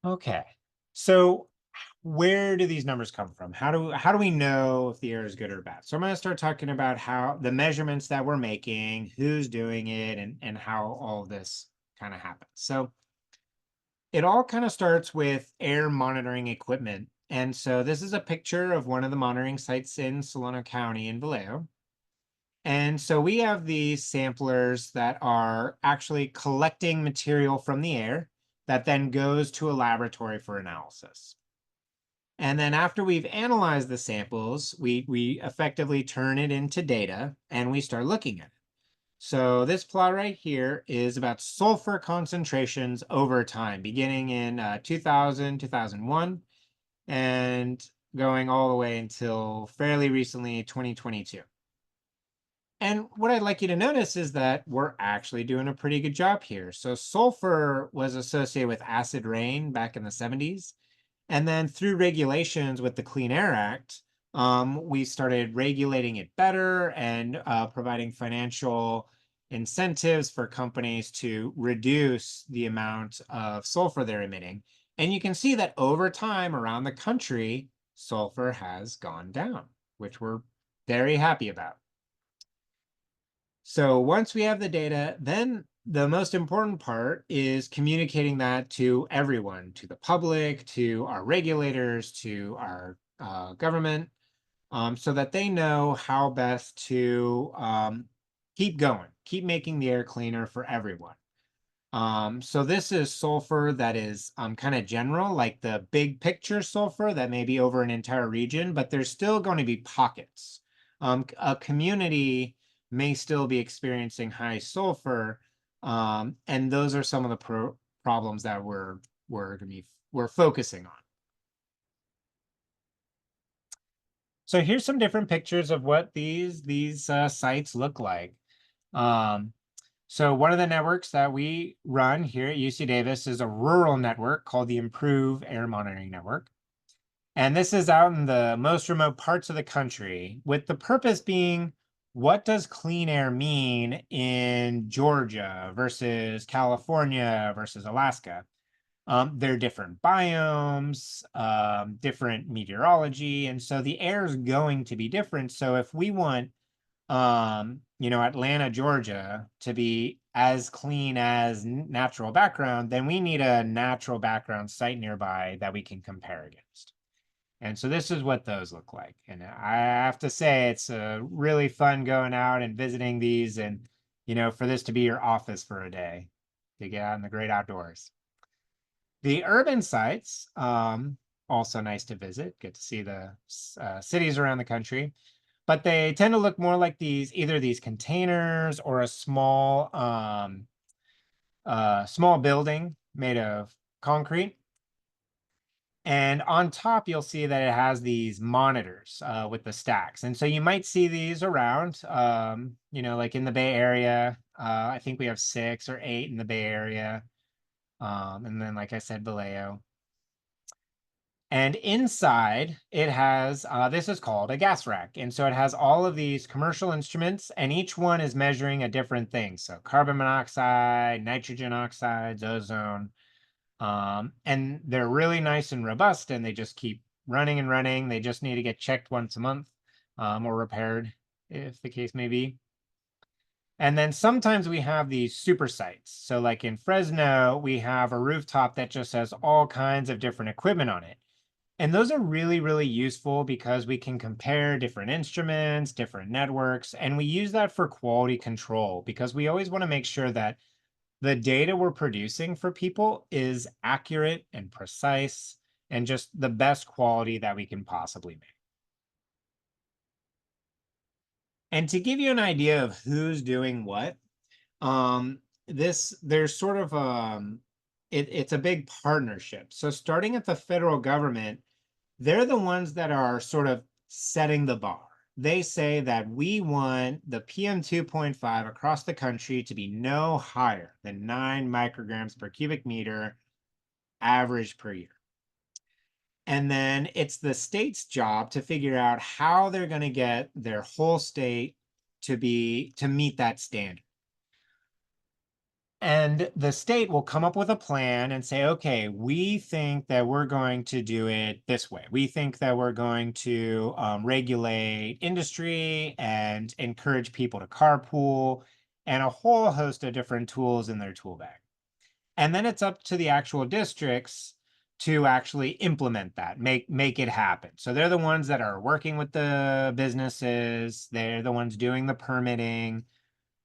Okay. So where do these numbers come from? How do we know if the air is good or bad? So I'm going to start talking about how the measurements that we're making, who's doing it, and how all of this kind of happens. So it all kind of starts with air monitoring equipment. And so this is a picture of one of the monitoring sites in Solano County in Vallejo. And so we have these samplers that are actually collecting material from the air that then goes to a laboratory for analysis. And then after we've analyzed the samples, we effectively turn it into data and we start looking at it. So this plot right here is about sulfur concentrations over time, beginning in 2000, 2001, and going all the way until fairly recently, 2022. And what I'd like you to notice is that we're actually doing a pretty good job here. So sulfur was associated with acid rain back in the 70s. And then through regulations with the Clean Air Act, we started regulating it better and providing financial incentives for companies to reduce the amount of sulfur they're emitting. And you can see that over time around the country, sulfur has gone down, which we're very happy about. So once we have the data, then the most important part is communicating that to everyone, to the public, to our regulators, to our government, so that they know how best to keep going, keep making the air cleaner for everyone. So this is sulfur that is kind of general, like the big picture sulfur that may be over an entire region, but there's still going to be pockets. A community may still be experiencing high sulfur, and those are some of the problems that we're focusing on. So here's some different pictures of what these sites look like. Um, So one of the networks that we run here at UC Davis is a rural network called the Improve Air Monitoring Network. And this is out in the most remote parts of the country, with the purpose being, what does clean air mean in Georgia versus California versus Alaska? There are different biomes, different meteorology, and so the air is going to be different. So if we want Atlanta, Georgia to be as clean as natural background, then we need a natural background site nearby that we can compare against. And so this is what those look like. And I have to say, it's really fun going out and visiting these, and, for this to be your office for a day, to get out in the great outdoors. The urban sites, also nice to visit, get to see the cities around the country, but they tend to look more like either these containers or a small building made of concrete. And on top, you'll see that it has these monitors with the stacks. And so you might see these around, like in the Bay Area. I think we have 6 or 8 in the Bay Area. And then, like I said, Vallejo. And inside, it has this is called a gas rack. And so it has all of these commercial instruments, and each one is measuring a different thing. So carbon monoxide, nitrogen oxides, ozone. And they're really nice and robust, and they just keep running and running. They just need to get checked once a month, or repaired, if the case may be. And then sometimes we have these super sites. So, like in Fresno, we have a rooftop that just has all kinds of different equipment on it. And those are really, really useful because we can compare different instruments, different networks, and we use that for quality control because we always want to make sure that the data we're producing for people is accurate and precise and just the best quality that we can possibly make. And to give you an idea of who's doing what, this there's sort of it's a big partnership. So starting at the federal government, they're the ones that are sort of setting the bar. They say that we want the PM 2.5 across the country to be no higher than 9 micrograms per cubic meter average per year. And then it's the state's job to figure out how they're going to get their whole state to meet that standard. And the state will come up with a plan and say, okay, we think that we're going to do it this way. We think that we're going to regulate industry and encourage people to carpool and a whole host of different tools in their tool bag. And then it's up to the actual districts to actually implement that, make it happen. So they're the ones that are working with the businesses, they're the ones doing the permitting,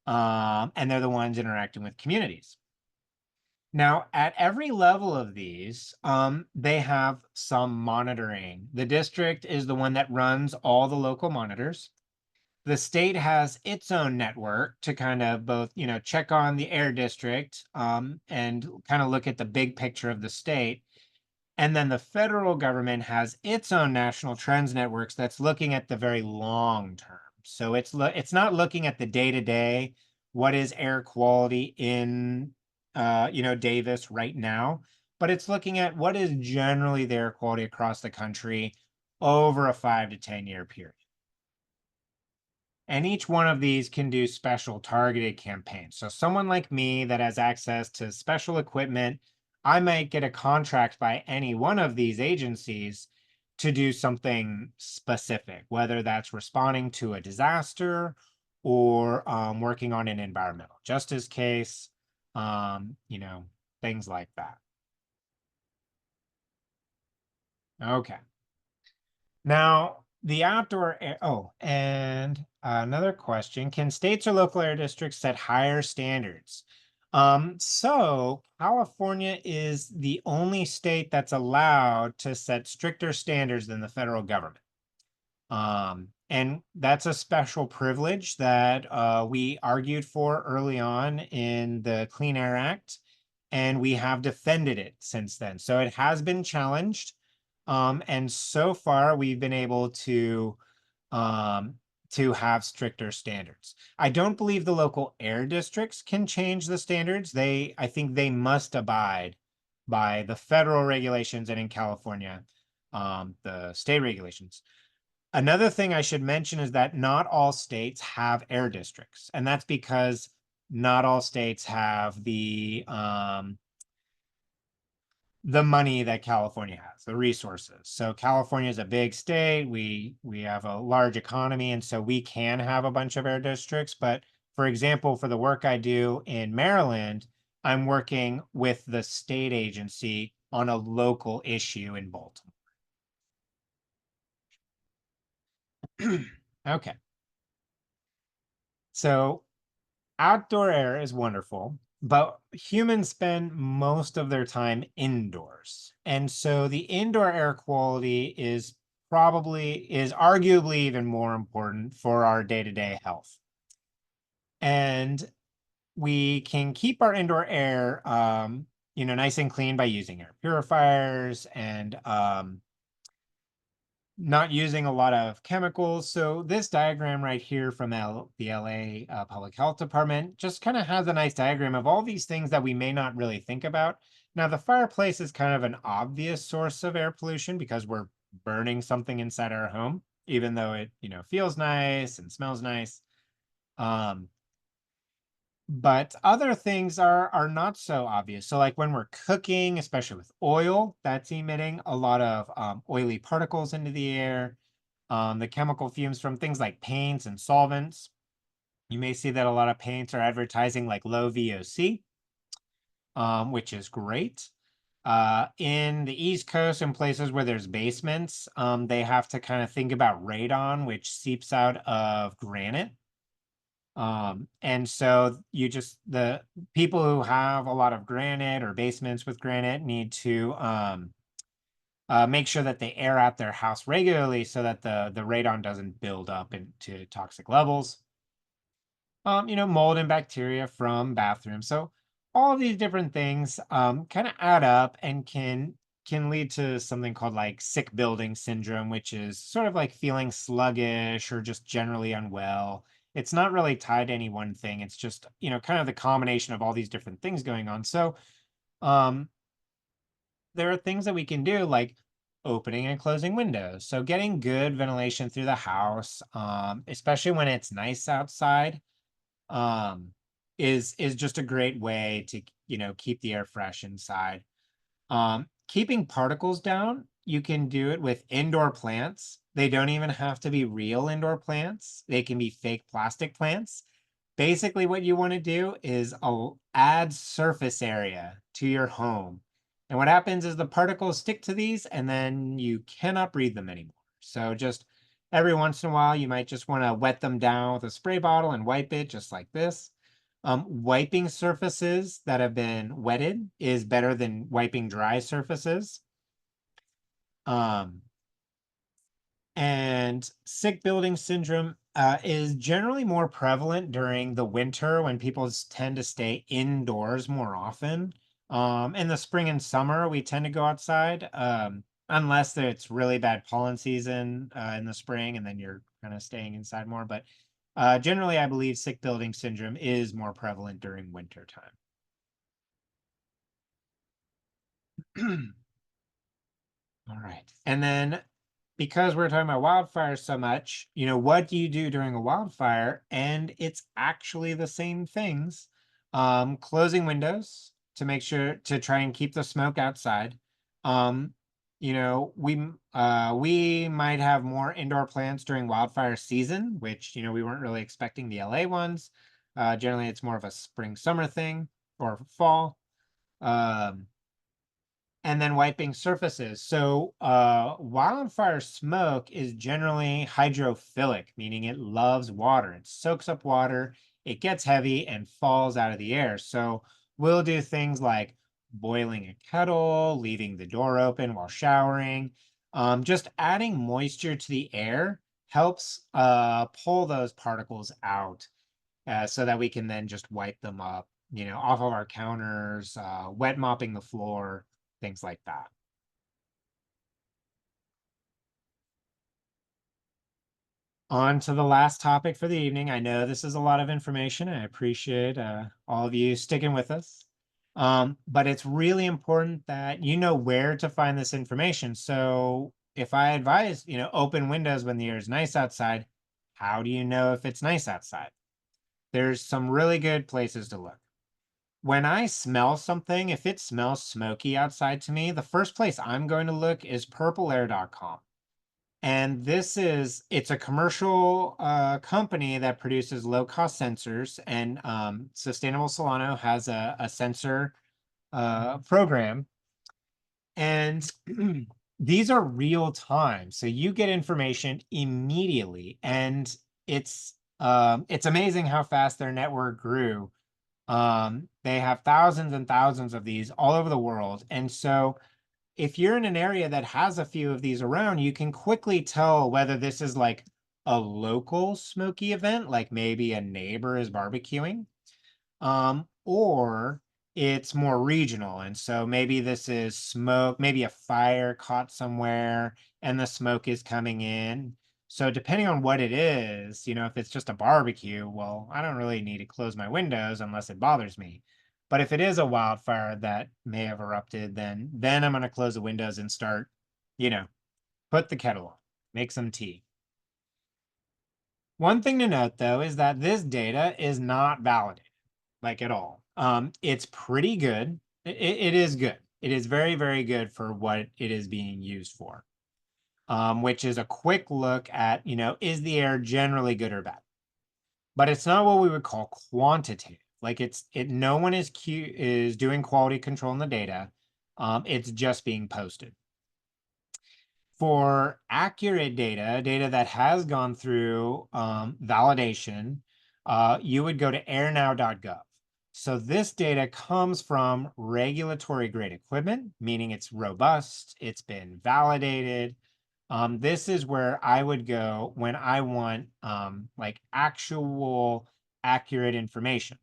and they're the ones interacting with communities. Now, at every level of these, they have some monitoring. The district is the one that runs all the local monitors. The state has its own network to kind of both, check on the air district, and kind of look at the big picture of the state. And then the federal government has its own national trends networks that's looking at the very long term. So it's not looking at the day to day. What is air quality in Davis right now, but it's looking at what is generally the air quality across the country over a 5 to 10 year period. And each one of these can do special targeted campaigns. So someone like me that has access to special equipment, I might get a contract by any one of these agencies to do something specific, whether that's responding to a disaster or working on an environmental justice case, um, you know, things like that. Okay. Now, the and another question, can states or local air districts set higher standards? So California is the only state that's allowed to set stricter standards than the federal government. And that's a special privilege that we argued for early on in the Clean Air Act, and we have defended it since then. So it has been challenged, and so far we've been able um, to have stricter standards. I don't believe the local air districts can change the standards. I think they must abide by the federal regulations, and in California, the state regulations. Another thing I should mention is that not all states have air districts, and that's because not all states have the money that California has, the resources. So California is a big state. We have a large economy, and so we can have a bunch of air districts. But for example, for the work I do in Maryland, I'm working with the state agency on a local issue in Baltimore. Okay. So outdoor air is wonderful, but humans spend most of their time indoors. And so the indoor air quality is arguably even more important for our day-to-day health. And we can keep our indoor air nice and clean by using air purifiers and not using a lot of chemicals. So this diagram right here from the LA Public Health Department just kind of has a nice diagram of all these things that we may not really think about Now, the fireplace is kind of an obvious source of air pollution because we're burning something inside our home, even though it, feels nice and smells nice. Um, but other things are not so obvious. So, like when we're cooking, especially with oil, that's emitting a lot of oily particles into the air. The chemical fumes from things like paints and solvents. You may see that a lot of paints are advertising like low VOC, which is great. In the East Coast and places where there's basements, they have to kind of think about radon, which seeps out of granite. And so the people who have a lot of granite or basements with granite need to make sure that they air out their house regularly so that the radon doesn't build up into toxic levels. Mold and bacteria from bathrooms. So all of these different things kind of add up and can lead to something called like sick building syndrome, which is sort of like feeling sluggish or just generally unwell. It's not really tied to any one thing. It's just, kind of the combination of all these different things going on. So um there are things that we can do like opening and closing windows. So getting good ventilation through the house, especially when it's nice outside um, is just a great way to keep the air fresh inside. Keeping particles down, you can do it with indoor plants. They don't even have to be real indoor plants. They can be fake plastic plants. Basically, what you want to do is add surface area to your home. And what happens is the particles stick to these and then you cannot breathe them anymore. So just every once in a while, you might just want to wet them down with a spray bottle and wipe it just like this. Wiping surfaces that have been wetted is better than wiping dry surfaces. Um, and sick building syndrome is generally more prevalent during the winter when people tend to stay indoors more often. In the spring and summer, we tend to go outside, unless it's really bad pollen season in the spring, and then you're kind of staying inside more. But generally, I believe sick building syndrome is more prevalent during winter time. All right. And then because we're talking about wildfires so much, what do you do during a wildfire? And it's actually the same things. Closing windows to make sure to try and keep the smoke outside. Um, we might have more indoor plants during wildfire season, which we weren't really expecting the LA ones. Generally, it's more of a spring summer thing or fall. Um, and then wiping surfaces. So wildfire smoke is generally hydrophilic, meaning it loves water. It soaks up water, it gets heavy and falls out of the air. So we'll do things like boiling a kettle, leaving the door open while showering. Just adding moisture to the air helps pull those particles out so that we can then just wipe them up, off of our counters, wet mopping the floor, things like that. On to the last topic for the evening. I know this is a lot of information. I appreciate all of you sticking with us. But it's really important that you know where to find this information. So if I advise, open windows when the air is nice outside, how do you know if it's nice outside? There's some really good places to look. When I smell something, if it smells smoky outside to me, the first place I'm going to look is purpleair.com. And it's a commercial company that produces low cost sensors. And Sustainable Solano has a sensor program. And these are real time. So you get information immediately. And it's amazing how fast their network grew. They have thousands and thousands of these all over the world. And so if you're in an area that has a few of these around, you can quickly tell whether this is like a local smoky event, like maybe a neighbor is barbecuing, or it's more regional. And so maybe this is smoke, maybe a fire caught somewhere and the smoke is coming in. So depending on what it is, if it's just a barbecue, well, I don't really need to close my windows unless it bothers me. But if it is a wildfire that may have erupted, then I'm going to close the windows and start, you know, put the kettle on, make some tea. One thing to note though is that this data is not validated, like at all. It's pretty good. It is good. It is very, very good for what it is being used for. Which is a quick look at, is the air generally good or bad? But it's not what we would call quantitative. Like no one is doing quality control in the data. It's just being posted. For accurate data that has gone through validation, you would go to airnow.gov. So this data comes from regulatory grade equipment, meaning it's robust, it's been validated. This is where I would go when I want like actual accurate information.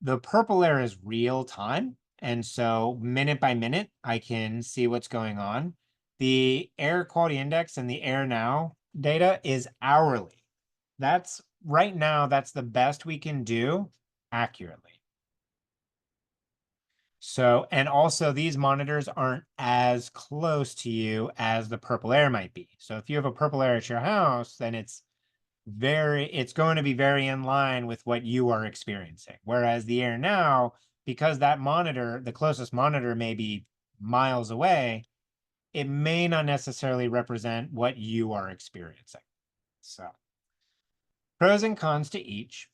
The purple air is real time. And so minute by minute, I can see what's going on. The air quality index and the air now data is hourly. That's right now, that's the best we can do accurately. So, and also these monitors aren't as close to you as the purple air might be. So if you have a purple air at your house, then it's going to be very in line with what you are experiencing. Whereas the air now, because that monitor, the closest monitor may be miles away, it may not necessarily represent what you are experiencing. So pros and cons to each.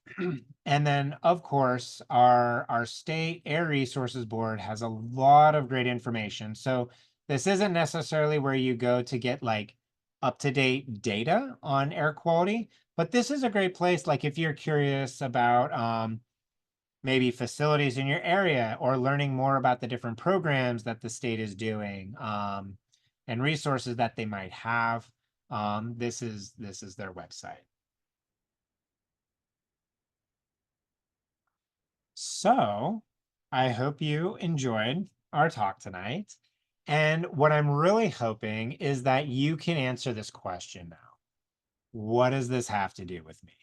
And then, of course, our state air resources board has a lot of great information. So this isn't necessarily where you go to get like up-to-date data on air quality, but this is a great place. Like if you're curious about maybe facilities in your area or learning more about the different programs that the state is doing and resources that they might have, this is their website. So I hope you enjoyed our talk tonight. And what I'm really hoping is that you can answer this question now. What does this have to do with me?